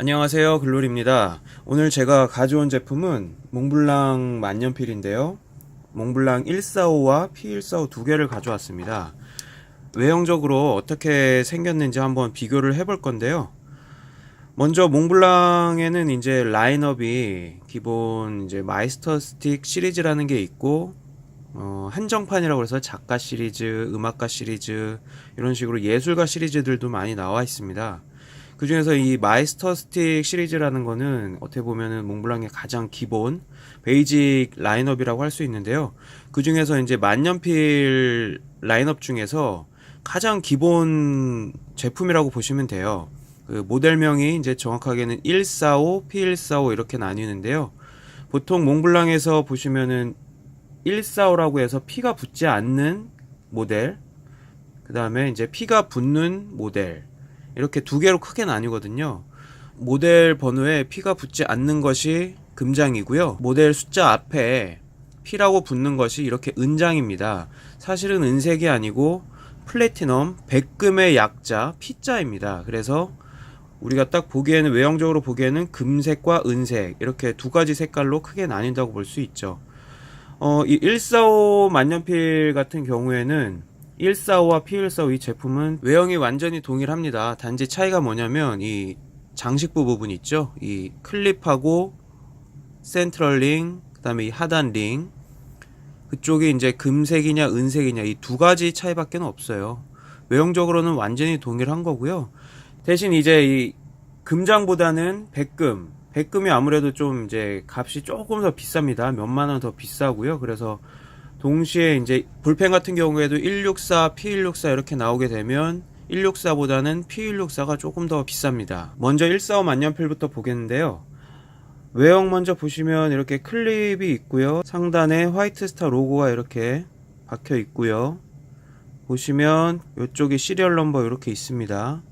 안녕하세요, 글로리입니다. 오늘 제가 가져온 제품은 몽블랑 만년필인데요. 몽블랑 145와 P145 두 개를 가져왔습니다. 외형적으로 어떻게 생겼는지 한번 비교를 해볼 건데요. 먼저 몽블랑에는 이제 라인업이 기본 이제 마이스터 스틱 시리즈라는 게 있고, 한정판이라고 해서 작가 시리즈, 음악가 시리즈, 이런 식으로 예술가 시리즈들도 많이 나와 있습니다. 그 중에서 이 마이스터 스틱 시리즈라는 거는 어떻게 보면은 몽블랑의 가장 기본 베이직 라인업이라고 할 수 있는데요. 그 중에서 이제 만년필 라인업 중에서 가장 기본 제품이라고 보시면 돼요. 그 모델명이 이제 정확하게는 145, P145 이렇게 나뉘는데요. 보통 몽블랑에서 보시면은 145라고 해서 P가 붙지 않는 모델, 그 다음에 이제 P가 붙는 모델, 이렇게 두 개로 크게 나뉘거든요. 모델 번호에 P가 붙지 않는 것이 금장이고요. 모델 숫자 앞에 P라고 붙는 것이 이렇게 은장입니다. 사실은 은색이 아니고 플래티넘, 백금의 약자 P자입니다. 그래서 우리가 딱 보기에는, 외형적으로 보기에는 금색과 은색 이렇게 두 가지 색깔로 크게 나뉜다고 볼 수 있죠. 이 145 만년필 같은 경우에는 145와 P145 이 제품은 외형이 완전히 동일합니다. 단지 차이가 뭐냐면 이 장식부 부분 있죠. 이 클립하고 센트럴 링, 그 다음에 이 하단 링, 그쪽이 이제 금색이냐 은색이냐 이 두 가지 차이밖에 없어요. 외형적으로는 완전히 동일한 거고요. 대신 이제 이 금장보다는 백금이 아무래도 좀 이제 값이 조금 더 비쌉니다. 몇만 원 더 비싸고요. 그래서 동시에 이제 볼펜 같은 경우에도 164, P164 이렇게 나오게 되면 164보다는 P164가 조금 더 비쌉니다. 먼저 145 만년필부터 보겠는데요. 외형 먼저 보시면 이렇게 클립이 있고요. 상단에 화이트 스타 로고가 이렇게 박혀 있고요. 보시면 이쪽에 시리얼 넘버 이렇게 있습니다.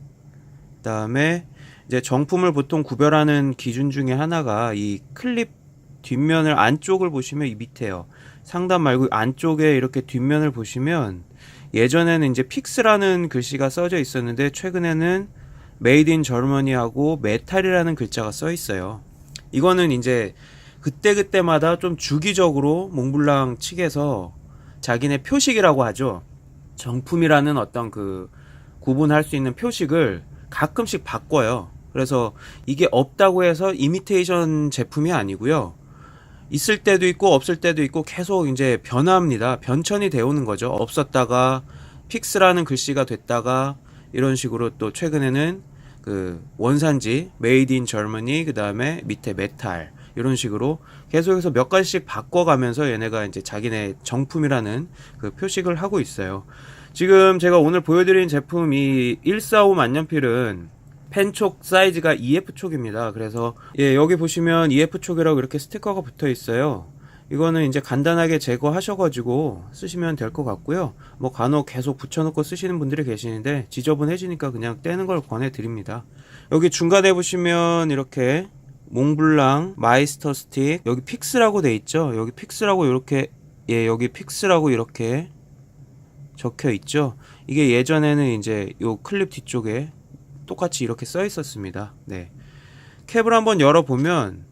그 다음에 이제 정품을 보통 구별하는 기준 중에 하나가 이 클립 뒷면을, 안쪽을 보시면 이 밑에요. 상단 말고 안쪽에 이렇게 뒷면을 보시면 예전에는 이제 픽스라는 글씨가 써져 있었는데 최근에는 메이드 인 저머니하고 메탈이라는 글자가 써 있어요. 이거는 이제 그때그때마다 좀 주기적으로 몽블랑 측에서 자기네 표식이라고 하죠. 정품이라는 어떤 그 구분할 수 있는 표식을 가끔씩 바꿔요. 그래서 이게 없다고 해서 이미테이션 제품이 아니고요. 있을 때도 있고 없을 때도 있고 계속 이제 변화합니다. 변천이 되어오는 거죠. 없었다가 픽스라는 글씨가 됐다가 이런 식으로 또 최근에는 그 원산지 메이드 인 저머니, 그 다음에 밑에 메탈, 이런 식으로 계속해서 몇 가지씩 바꿔가면서 얘네가 이제 자기네 정품이라는 그 표식을 하고 있어요. 지금 제가 오늘 보여드린 제품 이 145 만년필은 펜촉 사이즈가 EF촉입니다. 그래서 여기 보시면 EF촉이라고 이렇게 스티커가 붙어 있어요. 이거는 이제 간단하게 제거하셔가지고 쓰시면 될 것 같고요. 뭐 간혹 계속 붙여놓고 쓰시는 분들이 계시는데 지저분해지니까 그냥 떼는 걸 권해드립니다. 여기 중간에 보시면 이렇게 몽블랑 마이스터 스틱, 여기 픽스라고 돼 있죠. 여기 픽스라고 이렇게, 여기 픽스라고 이렇게 적혀 있죠. 이게 예전에는 이제 요 클립 뒤쪽에 똑같이 이렇게 써 있었습니다. 네. 캡을 한번 열어보면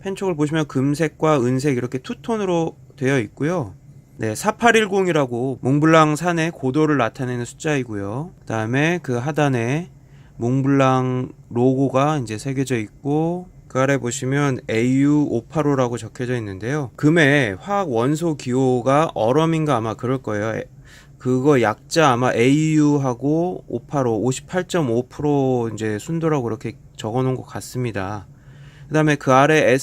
펜촉을 보시면 금색과 은색 이렇게 투톤으로 되어 있고요. 네, 4810이라고 몽블랑 산의 고도를 나타내는 숫자이고요. 그 다음에 그 하단에 몽블랑 로고가 이제 새겨져 있고, 그 아래 보시면 AU585라고 적혀져 있는데요. 금의 화학 원소 기호가 얼음인가 아마 그럴 거예요. 그거 약자 아마 AU하고 585, 58.5% 이제 순도라고 그렇게 적어 놓은 것 같습니다. 그 다음에 그 아래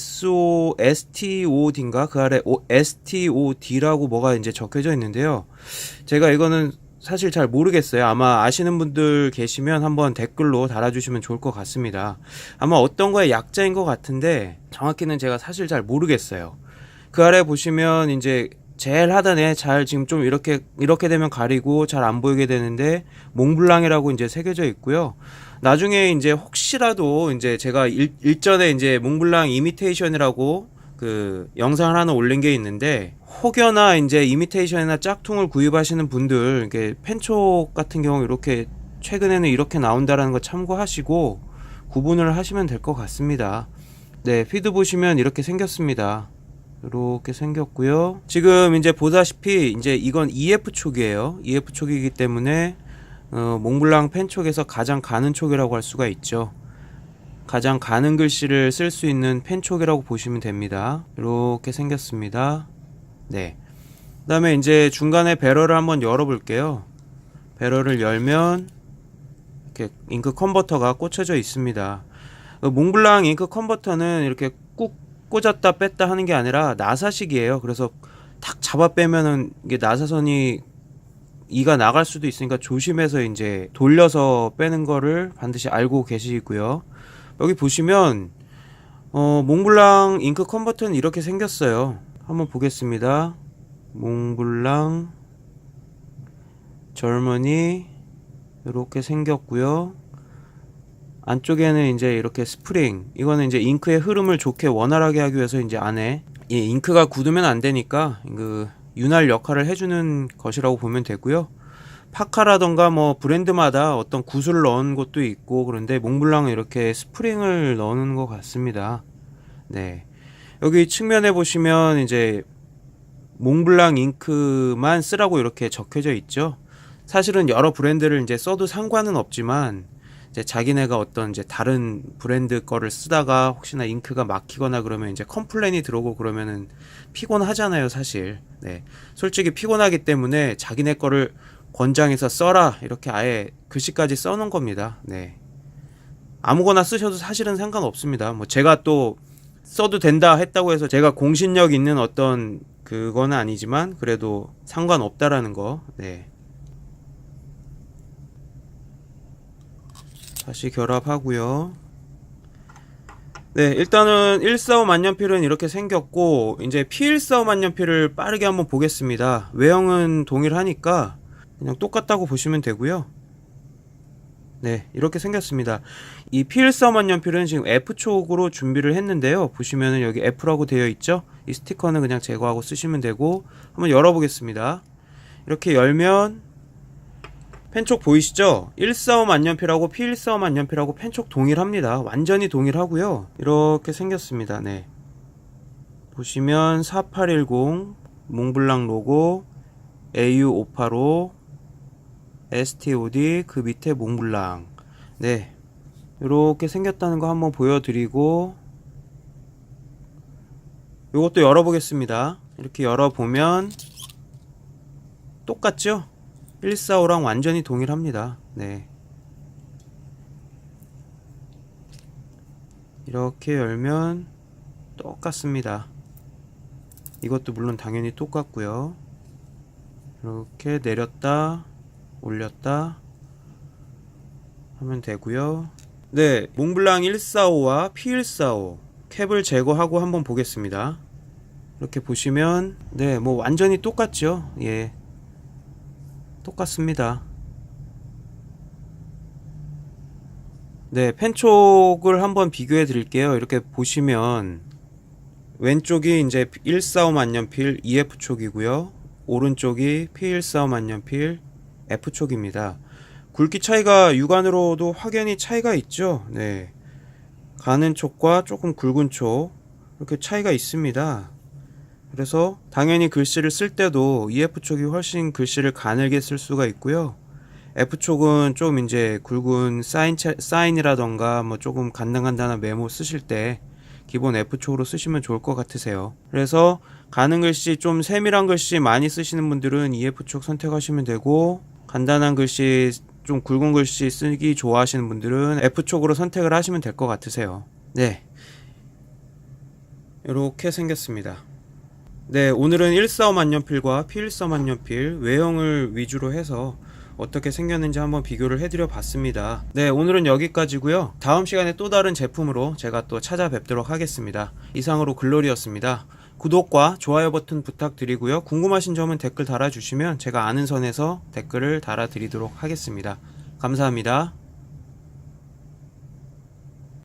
STOD인가? 그 아래 STOD라고 뭐가 이제 적혀져 있는데요. 제가 이거는 사실 잘 모르겠어요. 아마 아시는 분들 계시면 한번 댓글로 달아주시면 좋을 것 같습니다. 아마 어떤 거의 약자인 것 같은데 정확히는 제가 사실 잘 모르겠어요. 그 아래 보시면 이제 제일 하단에 잘 지금 좀 이렇게 되면 가리고 잘 안 보이게 되는데 몽블랑이라고 이제 새겨져 있고요. 나중에 이제 혹시라도 이제 제가 일전에 이제 몽블랑 이미테이션이라고 그 영상을 하나 올린 게 있는데, 혹여나 이제 이미테이션이나 짝퉁을 구입하시는 분들, 이게 펜촉 같은 경우 이렇게 최근에는 이렇게 나온다라는 거 참고하시고, 구분을 하시면 될 것 같습니다. 네, 피드 보시면 이렇게 생겼습니다. 이렇게 생겼고요. 지금 이제 보다시피 이제 이건 EF 촉이에요. EF 촉이기 때문에 몽블랑 펜 촉에서 가장 가는 촉이라고 할 수가 있죠. 가장 가는 글씨를 쓸 수 있는 펜 촉이라고 보시면 됩니다. 이렇게 생겼습니다. 네. 그 다음에 이제 중간에 배럴을 한번 열어 볼게요. 배럴을 열면 이렇게 잉크 컨버터가 꽂혀져 있습니다. 몽블랑 잉크 컨버터는 이렇게 꾹 꽂았다 뺐다 하는 게 아니라 나사식이에요. 그래서 탁 잡아 빼면은 이게 나사선이 이가 나갈 수도 있으니까 조심해서 이제 돌려서 빼는 거를 반드시 알고 계시고요. 여기 보시면 몽블랑 잉크 컨버터는 이렇게 생겼어요. 한번 보겠습니다. 몽블랑 절머니 이렇게 생겼고요. 안쪽에는 이제 이렇게 스프링, 이거는 이제 잉크의 흐름을 좋게 원활하게 하기 위해서 이제 안에 이 잉크가 굳으면 안 되니까 그 윤활 역할을 해주는 것이라고 보면 되고요. 파카라던가 뭐 브랜드마다 어떤 구슬을 넣은 곳도 있고, 그런데 몽블랑은 이렇게 스프링을 넣는 것 같습니다. 네, 여기 측면에 보시면 이제 몽블랑 잉크만 쓰라고 이렇게 적혀져 있죠. 사실은 여러 브랜드를 이제 써도 상관은 없지만 이제 자기네가 어떤 이제 다른 브랜드 거를 쓰다가 혹시나 잉크가 막히거나 그러면 이제 컴플레인이 들어오고 그러면은 피곤하잖아요, 사실. 네, 솔직히 피곤하기 때문에 자기네 거를 권장해서 써라 이렇게 아예 글씨까지 써놓은 겁니다. 네, 아무거나 쓰셔도 사실은 상관없습니다. 뭐 제가 또 써도 된다 했다고 해서 제가 공신력 있는 어떤 그거는 아니지만 그래도 상관없다라는 거. 네, 다시 결합하고요. 네, 일단은 145 만년필은 이렇게 생겼고, 이제 P145 만년필을 빠르게 한번 보겠습니다. 외형은 동일하니까 그냥 똑같다고 보시면 되고요. 네, 이렇게 생겼습니다. 이 P145 만년필은 지금 F촉으로 준비를 했는데요. 보시면은 여기 F라고 되어 있죠. 이 스티커는 그냥 제거하고 쓰시면 되고, 한번 열어보겠습니다. 이렇게 열면 펜촉 보이시죠? 145 만년필하고 P145 만년필하고 펜촉 동일합니다. 완전히 동일하고요. 이렇게 생겼습니다. 네, 보시면 4810 몽블랑 로고, AU585 STOD, 그 밑에 몽블랑. 네, 이렇게 생겼다는 거 한번 보여드리고, 이것도 열어보겠습니다. 이렇게 열어보면 똑같죠? 145랑 완전히 동일합니다. 네, 이렇게 열면 똑같습니다. 이것도 물론 당연히 똑같고요. 이렇게 내렸다 올렸다 하면 되고요. 네, 몽블랑 145와 P145 캡을 제거하고 한번 보겠습니다. 이렇게 보시면 네, 뭐 완전히 똑같죠. 예, 똑같습니다. 네, 펜촉을 한번 비교해 드릴게요. 이렇게 보시면 왼쪽이 이제 145 만년필 EF촉이고요. 오른쪽이 P145 만년필 F촉입니다. 굵기 차이가 육안으로도 확연히 차이가 있죠. 네, 가는 촉과 조금 굵은 촉 이렇게 차이가 있습니다. 그래서 당연히 글씨를 쓸 때도 EF촉이 훨씬 글씨를 가늘게 쓸 수가 있고요. F촉은 좀 이제 굵은 사인이라던가 뭐 조금 간단간단한 메모 쓰실 때 기본 F촉으로 쓰시면 좋을 것 같으세요. 그래서 가는 글씨, 좀 세밀한 글씨 많이 쓰시는 분들은 EF촉 선택하시면 되고, 간단한 글씨, 좀 굵은 글씨 쓰기 좋아하시는 분들은 F촉으로 선택을 하시면 될 것 같으세요. 네, 이렇게 생겼습니다. 네, 오늘은 145 만년필과 P145 만년필 외형을 위주로 해서 어떻게 생겼는지 한번 비교를 해드려 봤습니다. 네, 오늘은 여기까지고요. 다음 시간에 또 다른 제품으로 제가 또 찾아뵙도록 하겠습니다. 이상으로 글로리였습니다. 구독과 좋아요 버튼 부탁드리고요. 궁금하신 점은 댓글 달아주시면 제가 아는 선에서 댓글을 달아드리도록 하겠습니다. 감사합니다.